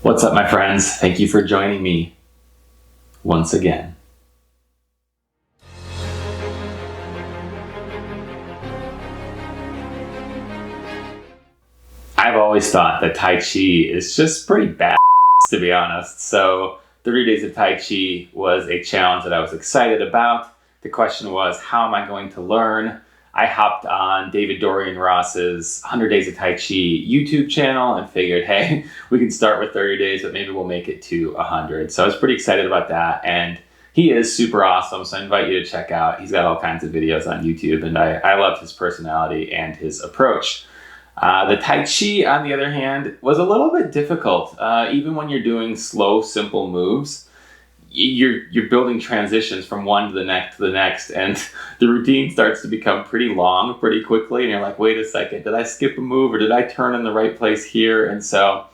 What's up, my friends? Thank you for joining me once again. I've always thought that Tai Chi is just pretty bad, to be honest. So 30 Days of Tai Chi was a challenge that I was excited about. The question was, how am I going to learn? I hopped on David Dorian Ross's 100 Days of Tai Chi YouTube channel and figured, hey, we can start with 30 days, but maybe we'll make it to 100. So I was pretty excited about that. And he is super awesome, so I invite you to check out. He's got all kinds of videos on YouTube, and I loved his personality and his approach. The Tai Chi, on the other hand, was a little bit difficult. Even when you're doing slow, simple moves, you're building transitions from one to the next, and the routine starts to become pretty long pretty quickly, and you're like, wait a second, did I skip a move, or did I turn in the right place here? And so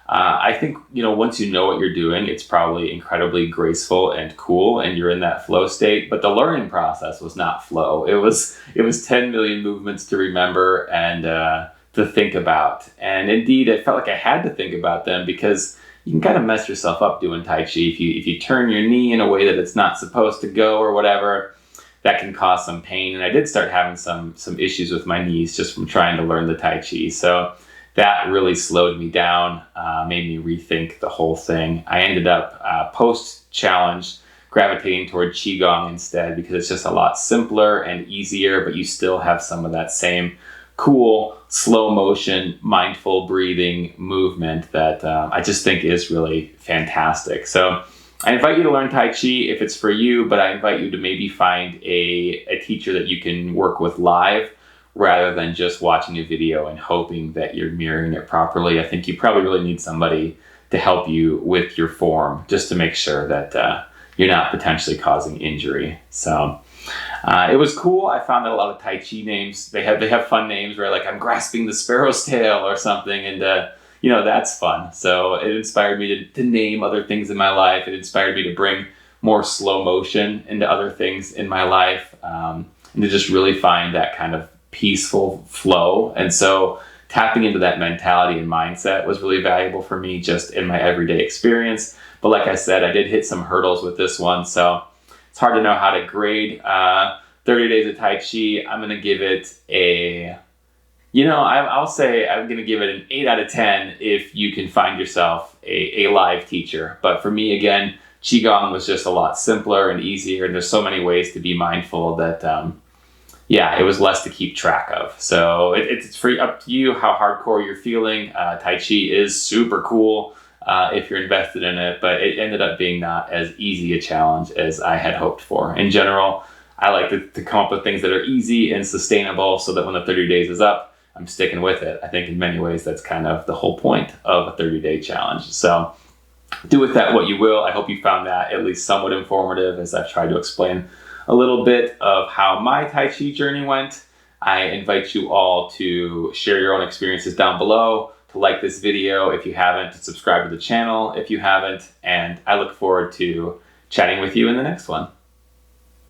I think, once you know what you're doing, it's probably incredibly graceful and cool, and you're in that flow state. But the learning process was not flow. It was 10 million movements to remember and to think about. And indeed, I felt like I had to think about them, because you can kind of mess yourself up doing Tai Chi. If you turn your knee in a way that it's not supposed to go or whatever, that can cause some pain. And I did start having some issues with my knees just from trying to learn the Tai Chi. So that really slowed me down, made me rethink the whole thing. I ended up post-challenge gravitating toward Qigong instead, because it's just a lot simpler and easier, but you still have some of that same cool, slow motion, mindful breathing movement that I just think is really fantastic. So I invite you to learn Tai Chi if it's for you, but I invite you to maybe find a teacher that you can work with live, rather than just watching a video and hoping that you're mirroring it properly. I think you probably really need somebody to help you with your form, just to make sure that you're not potentially causing injury. So it was cool. I found that a lot of Tai Chi names, they have fun names where, like, I'm grasping the sparrow's tail or something, and that's fun. So it inspired me to name other things in my life. It inspired me to bring more slow motion into other things in my life, and to just really find that kind of peaceful flow. And so tapping into that mentality and mindset was really valuable for me just in my everyday experience. But like I said, I did hit some hurdles with this one, so it's hard to know how to grade 30 Days of Tai Chi. I'm going to give it I'll say I'm going to give it an 8 out of 10 if you can find yourself a live teacher. But for me, again, Qigong was just a lot simpler and easier, and there's so many ways to be mindful that it was less to keep track of. So it's free, up to you how hardcore you're feeling. Tai Chi is super cool if you're invested in it, but it ended up being not as easy a challenge as I had hoped for. In general, I like to come up with things that are easy and sustainable, so that when the 30 days is up, I'm sticking with it. I think in many ways that's kind of the whole point of a 30-day challenge. So do with that what you will. I hope you found that at least somewhat informative, as I've tried to explain a little bit of how my Tai Chi journey went. I invite you all to share your own experiences down below, to like this video if you haven't, to subscribe to the channel if you haven't, and I look forward to chatting with you in the next one.